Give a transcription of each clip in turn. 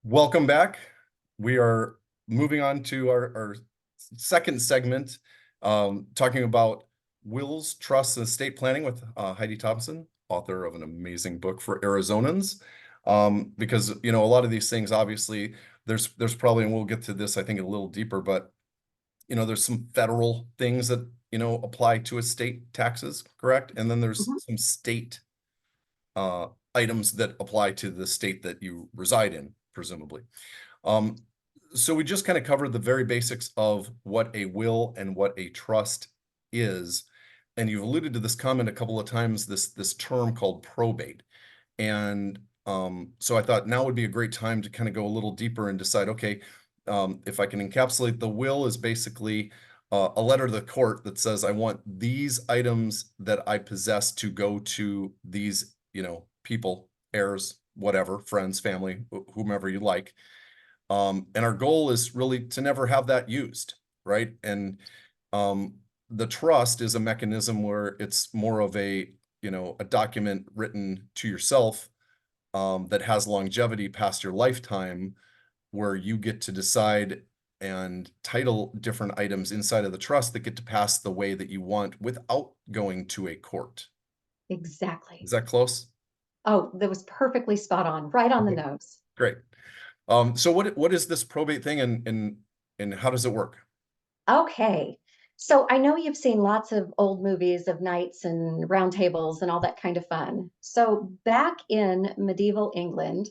Welcome back. We are moving on to our second segment, talking about wills, trusts, and estate planning with Heidi Thompson, author of an amazing book for Arizonans. Because a lot of these things, obviously, there's probably, and we'll get to this, I think, a little deeper, but there's some federal things that apply to estate taxes, correct? And then there's Mhm. some state items that apply to the state that you reside in, presumably. Um, so we just kind of covered the very basics of what a will and what a trust is. And you've alluded to this comment a couple of times, this term called probate. And so I thought now would be a great time to kind of go a little deeper and decide, okay, if I can encapsulate, the will is basically a letter to the court that says, I want these items that I possess to go to these, people, heirs, whatever, friends, family, whomever you like. And our goal is really to never have that used, right? And um, the trust is a mechanism where it's more of a document written to yourself that has longevity past your lifetime, where you get to decide and title different items inside of the trust that get to pass the way that you want without going to a court. Exactly. Is that close? Oh, that was perfectly spot on, right on the Okay, nose. great. So what is this probate thing and how does it work? Okay. So I know you've seen lots of old movies of knights and round tables and all that kind of fun. So back in medieval England,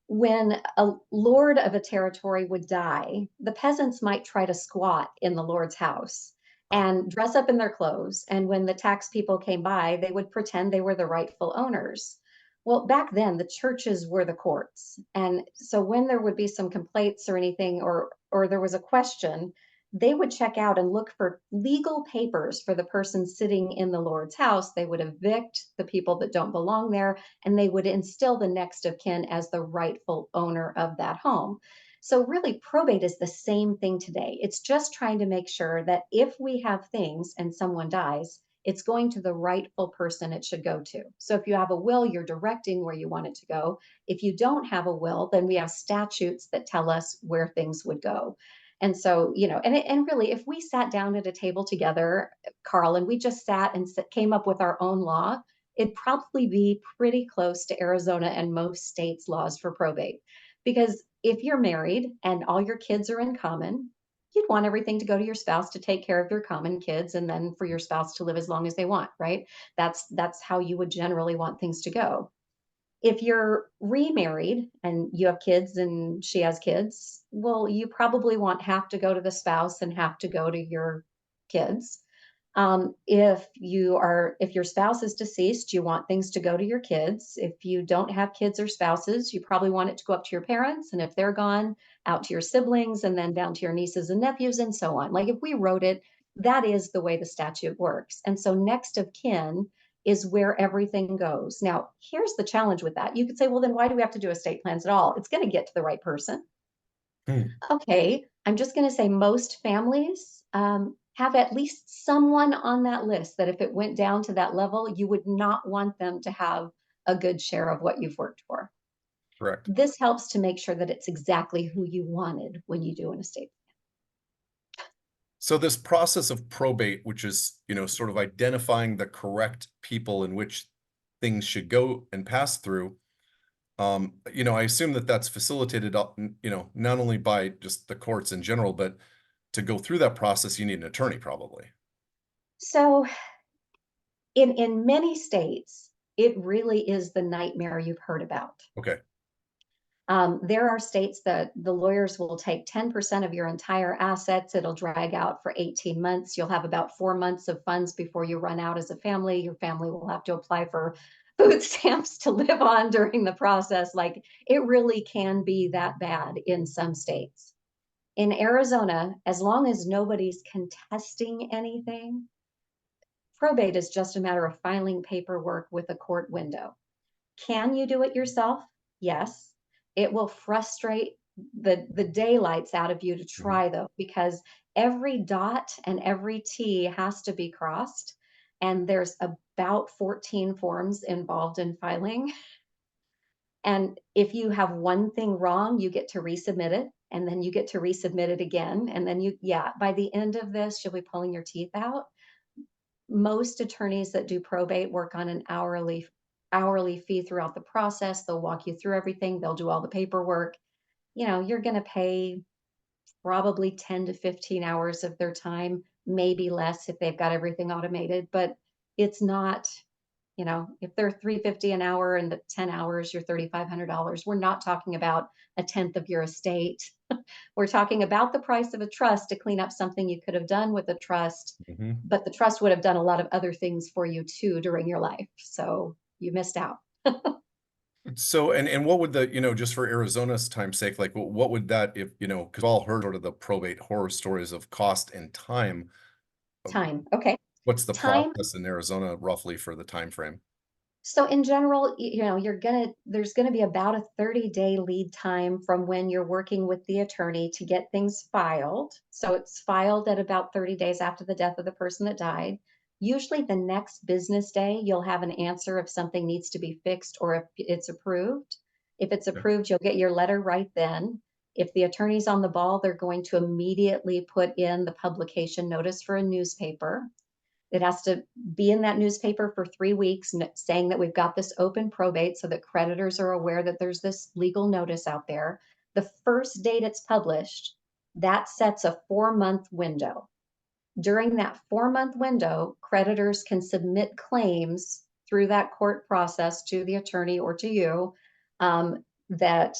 when a lord of a territory would die, the peasants might try to squat in the lord's house and dress up in their clothes. And when the tax people came by, they would pretend they were the rightful owners. Well, back then, the churches were the courts. And so when there would be some complaints or anything, or there was a question, they would check out and look for legal papers for the person sitting in the Lord's house. They would evict the people that don't belong there, and they would instill the next of kin as the rightful owner of that home. So, really, probate is the same thing today. It's just trying to make sure that if we have things and someone dies, it's going to the rightful person it should go to. So, if you have a will, you're directing where you want it to go. If you don't have a will, then we have statutes that tell us where things would go. And so, and really, if we sat down at a table together, Carl, and we just sat and came up with our own law, it'd probably be pretty close to Arizona and most states' laws for probate. Because if you're married and all your kids are in common, you'd want everything to go to your spouse to take care of your common kids and then for your spouse to live as long as they want, right? That's how you would generally want things to go. If you're remarried and you have kids and she has kids, well, you probably want half to go to the spouse and half to go to your kids. If your spouse is deceased, you want things to go to your kids. If you don't have kids or spouses, you probably want it to go up to your parents. And if they're gone, out to your siblings and then down to your nieces and nephews and so on. Like if we wrote it, that is the way the statute works. And so next of kin is where everything goes. Now, here's the challenge with that. You could say, well, then why do we have to do estate plans at all? It's going to get to the right person. Hmm. Okay, I'm just going to say most families have at least someone on that list that if it went down to that level, you would not want them to have a good share of what you've worked for. Correct. This helps to make sure that it's exactly who you wanted when you do an estate. So this process of probate, which is, sort of identifying the correct people in which things should go and pass through, I assume that that's facilitated, not only by just the courts in general, but to go through that process, you need an attorney probably. So in many states, it really is the nightmare you've heard about. Okay. There are states that the lawyers will take 10% of your entire assets. It'll drag out for 18 months. You'll have about 4 months of funds before you run out as a family. Your family will have to apply for food stamps to live on during the process. Like it really can be that bad in some states. In Arizona, as long as nobody's contesting anything, probate is just a matter of filing paperwork with a court window. Can you do it yourself? Yes. It will frustrate the daylights out of you to Mhm. try though, because every dot and every T has to be crossed. And there's about 14 forms involved in filing. And if you have one thing wrong, you get to resubmit it, and then you get to resubmit it again. And then yeah, by the end of this, you'll be pulling your teeth out. Most attorneys that do probate work on an hourly fee throughout the process. They'll walk you through everything. They'll do all the paperwork. You're going to pay probably 10 to 15 hours of their time, maybe less if they've got everything automated, but it's not, if they're 350 an hour and the 10 hours, you're $3,500. We're not talking about a tenth of your estate. We're talking about the price of a trust to clean up something you could have done with a trust, Mhm. but the trust would have done a lot of other things for you too during your life. So you missed out. So, and what would the, just for Arizona's time's sake, like what would that, if, because we've all heard sort of the probate horror stories of cost and time. uh, Time. Okay. What's the Time. process in Arizona roughly for the time frame? So in general, there's gonna be about a 30-day lead time from when you're working with the attorney to get things filed. So it's filed at about 30 days after the death of the person that died. Usually the next business day, you'll have an answer if something needs to be fixed or if it's approved. If it's Yeah. approved, you'll get your letter right then. If the attorney's on the ball, they're going to immediately put in the publication notice for a newspaper. It has to be in that newspaper for 3 weeks, saying that we've got this open probate so that creditors are aware that there's this legal notice out there. The first date it's published, that sets a 4-month window. During that 4-month window, creditors can submit claims through that court process to the attorney or to you, that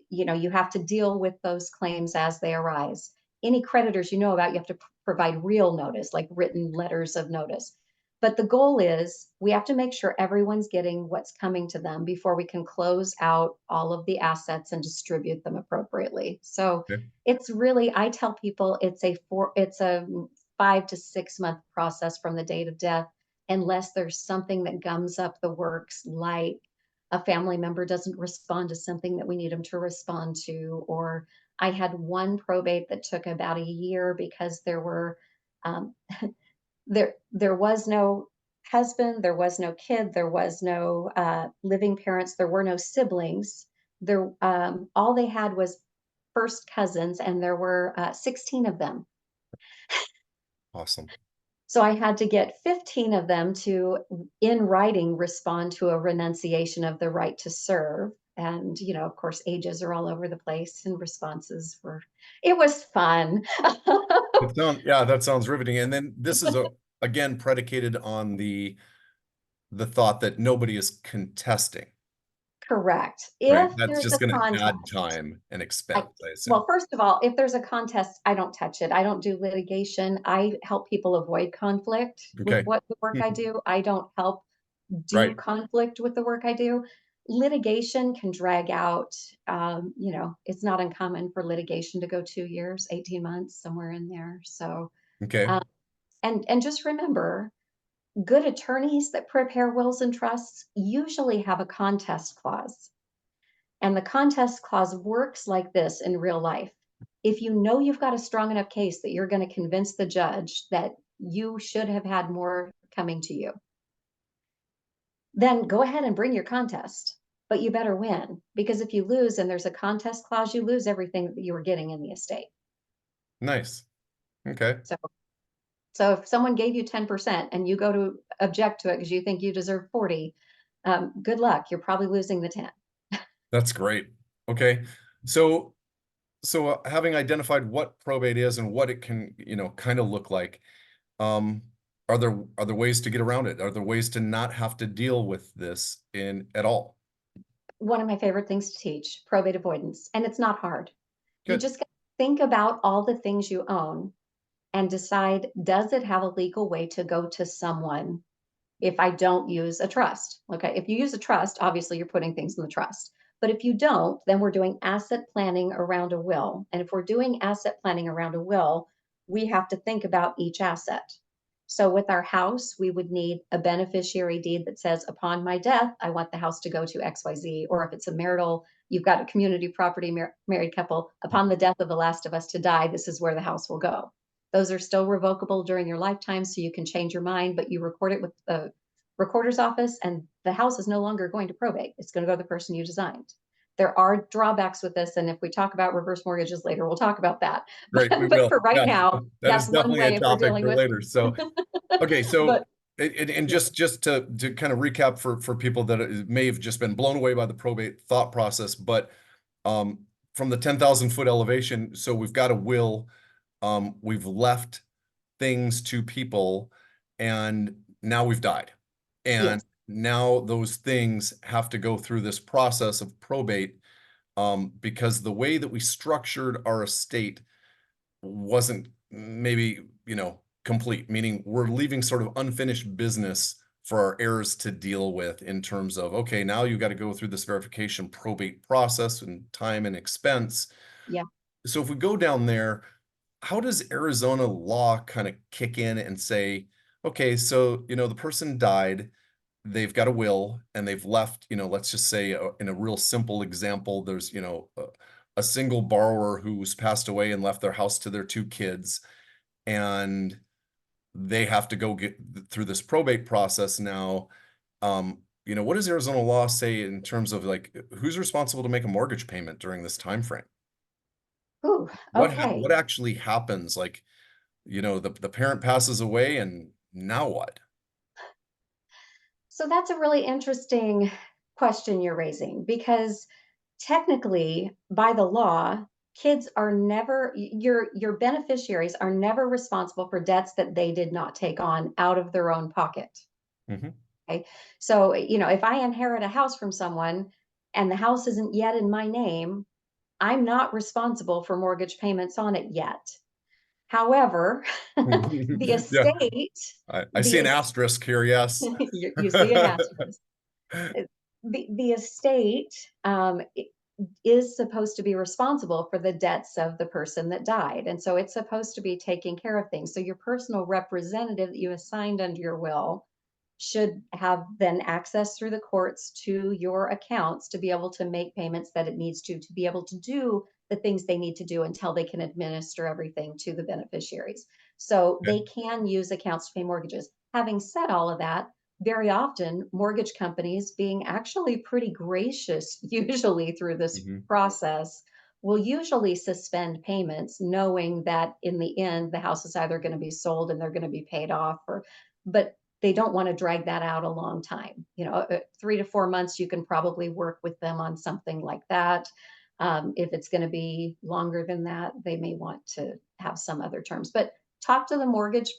you have to deal with those claims as they arise. Any creditors you know about, you have to provide real notice, like written letters of notice. But the goal is we have to make sure everyone's getting what's coming to them before we can close out all of the assets and distribute them appropriately. So Okay. it's really, I tell people it's a 5 to 6 month process from the date of death, unless there's something that gums up the works, like a family member doesn't respond to something that we need them to respond to. Or I had one probate that took about a year because um, there was no husband, there was no kid, there was no living parents, there were no siblings. All they had was first cousins, and there were 16 of them. Awesome. So I had to get 15 of them to, in writing, respond to a renunciation of the right to serve. And, of course, ages are all over the place and responses it was fun. Yeah, that sounds riveting. And then this is again predicated on the thought that nobody is contesting, Correct. right? If That's there's just a going to add contest, time and I, expense, I assume. well, first of all, if there's a contest, I don't touch it. I don't do litigation. I help people avoid conflict with Okay. what the work I Mhm. do. I don't help do Right. conflict with the work I do. Litigation can drag out, it's not uncommon for litigation to go 2 years, 18 months, somewhere in there. So, Okay. um, and just remember, good attorneys that prepare wills and trusts usually have a contest clause. And the contest clause works like this in real life. If you know you've got a strong enough case that you're going to convince the judge that you should have had more coming to you, then go ahead and bring your contest. But you better win, because if you lose and there's a contest clause, you lose everything that you were getting in the estate. Nice. Okay. So, so if someone gave you 10% and you go to object to it because you think you deserve 40, good luck. You're probably losing the 10. That's great. Okay. So, having identified what probate is and what it can, kind of look like, um, are there ways to get around it? Are there ways to not have to deal with this in at all? One of my favorite things to teach, probate avoidance, and it's not hard. You Good. just gotta think about all the things you own and decide, does it have a legal way to go to someone if I don't use a trust? Okay, if you use a trust, obviously you're putting things in the trust. But if you don't, then we're doing asset planning around a will. And if we're doing asset planning around a will, we have to think about each asset. So with our house, we would need a beneficiary deed that says, upon my death, I want the house to go to XYZ. Or if it's a marital, you've got a community property, married couple, upon the death of the last of us to die, this is where the house will go. Those are still revocable during your lifetime, so you can change your mind, but you record it with the recorder's office, and the house is no longer going to probate. It's going to go to the person you designed. There are drawbacks with this, and if we talk about reverse mortgages later, we'll talk about that. Great, we But will. for right Yeah, now, that is that's one definitely a way if we're topic dealing for with. later. So, okay, so But and yeah, just to kind of recap for people that may have just been blown away by the probate thought process, but um, from the 10,000 foot elevation, so we've got a will, we've left things to people, and now we've died, and yes, now those things have to go through this process of probate, because the way that we structured our estate wasn't maybe, complete, meaning we're leaving sort of unfinished business for our heirs to deal with in terms of, okay, now you got to go through this verification probate process and time and expense. yeah. So if we go down there, how does Arizona law kind of kick in and say, okay, so, the person died, they've got a will, and they've left, let's just say, in a real simple example, there's, a single borrower who's passed away and left their house to their two kids, and they have to go get through this probate process now. What does Arizona law say in terms of like who's responsible to make a mortgage payment during this time frame? Ooh, What okay. actually happens? Like, the parent passes away, and now what? So that's a really interesting question you're raising because technically, by the law, kids are never your beneficiaries are never responsible for debts that they did not take on out of their own pocket. Mhm. Okay. So, if I inherit a house from someone and the house isn't yet in my name, I'm not responsible for mortgage payments on it yet. However, the Yeah, estate, I see the an asterisk here. Yes. you see an asterisk. Uh, the estate is supposed to be responsible for the debts of the person that died. And so it's supposed to be taking care of things. So your personal representative that you assigned under your will should have then access through the courts to your accounts to be able to make payments that it needs to be able to do the things they need to do until they can administer everything to the beneficiaries. So Okay. they can use accounts to pay mortgages. Having said all of that, very often mortgage companies, being actually pretty gracious usually through this Mhm. process, will usually suspend payments knowing that in the end the house is either going to be sold and they're going to be paid off, or but they don't want to drag that out a long time. 3 to 4 months, you can probably work with them on something like that. If it's going to be longer than that, they may want to have some other terms. But talk to the mortgage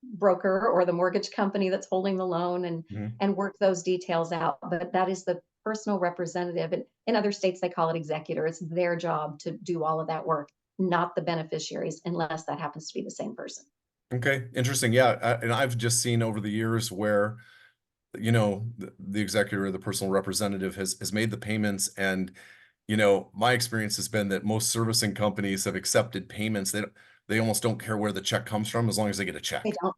broker or the mortgage company that's holding the loan, and Mhm. work those details out. But that is the personal representative. And in other states, they call it executor. It's their job to do all of that work, not the beneficiaries, unless that happens to be the same person. Okay, interesting. Yeah, and I've just seen over the years where, the executor or the personal representative has made the payments, and my experience has been that most servicing companies have accepted payments. They almost don't care where the check comes from as long as they get a They check. don't.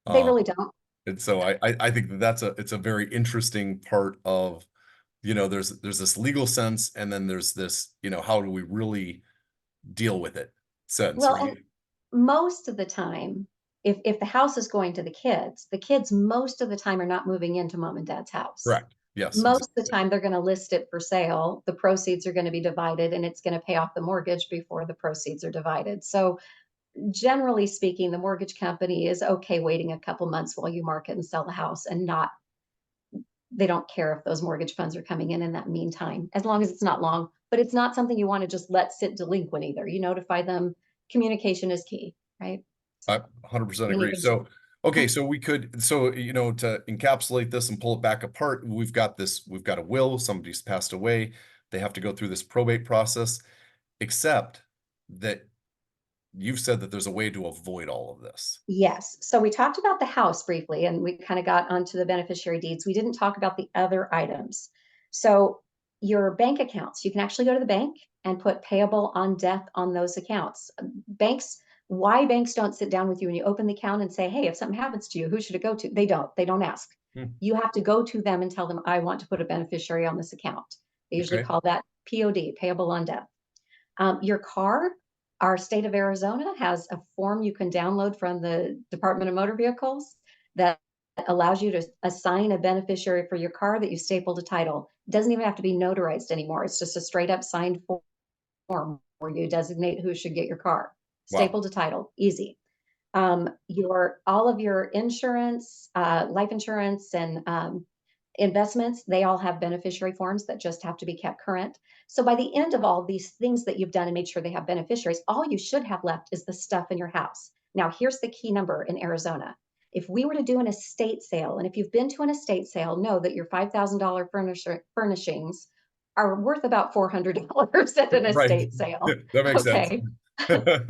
They Uh, really don't. and so I think that it's a very interesting part of, there's this legal sense, and then there's this, how do we really deal with it sense, Well, and right? most of the time, if the house is going to the kids most of the time are not moving into mom and dad's house. Correct. Yes, Most of the exactly. time, they're going to list it for sale. The proceeds are going to be divided, and it's going to pay off the mortgage before the proceeds are divided. So, generally speaking, the mortgage company is okay waiting a couple months while you market and sell the house, and not they don't care if those mortgage funds are coming in that meantime, as long as it's not long. But it's not something you want to just let sit delinquent either. You notify them. Communication is key, right? I So 100% any agree. big So, okay, so to encapsulate this and pull it back apart, we've got a will, somebody's passed away, they have to go through this probate process, except that you've said that there's a way to avoid all of this. Yes. So we talked about the house briefly and we kind of got onto the beneficiary deeds. We didn't talk about the other items. So your bank accounts, you can actually go to the bank and put payable on death on those accounts. Why banks don't sit down with you and you open the account and say, hey, if something happens to you, who should it go to? They don't. They don't ask. Hmm. You have to go to them and tell them, I want to put a beneficiary on this account. They usually Okay. call that POD, payable on death. Your car, our state of Arizona has a form you can download from the Department of Motor Vehicles that allows you to assign a beneficiary for your car that you staple to title. It doesn't even have to be notarized anymore. It's just a straight up signed form where you designate who should get your car. Wow. Staple to title, easy. Your all of your insurance, life insurance, and investments, they all have beneficiary forms that just have to be kept current. So by the end of all these things that you've done and made sure they have beneficiaries, all you should have left is the stuff in your house. Now, here's the key number in Arizona. If we were to do an estate sale, and if you've been to an estate sale, know that your $5,000 furnishings are worth about $400 at an Right. estate sale. That makes sense. Okay.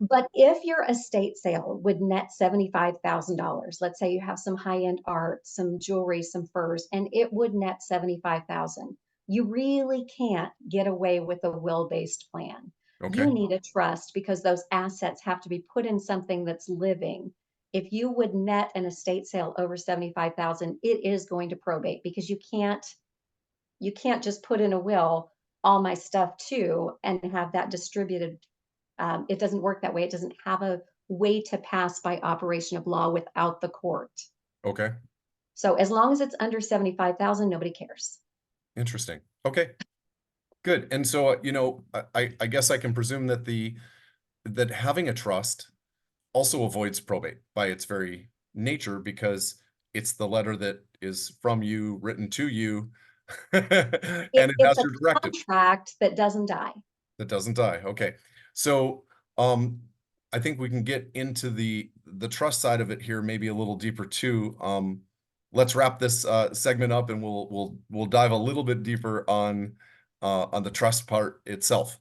But if your estate sale would net $75,000, let's say you have some high-end art, some jewelry, some furs, and it would net 75,000. You really can't get away with a will-based plan. You Okay. need a trust because those assets have to be put in something that's living. If you would net an estate sale over 75,000, it is going to probate because you can't just put in a will all my stuff too and have that distributed. It doesn't work that way. It doesn't have a way to pass by operation of law without the court. Okay. So as long as it's under 75,000, nobody cares. Interesting. Okay. Good. And so, I guess I can presume that that having a trust also avoids probate by its very nature because it's the letter that is from you, written to you, and it It's has a your directive contract that doesn't die. that doesn't die. Okay. So, I think we can get into the trust side of it here maybe a little deeper too. Let's wrap this segment up and we'll dive a little bit deeper on the trust part itself.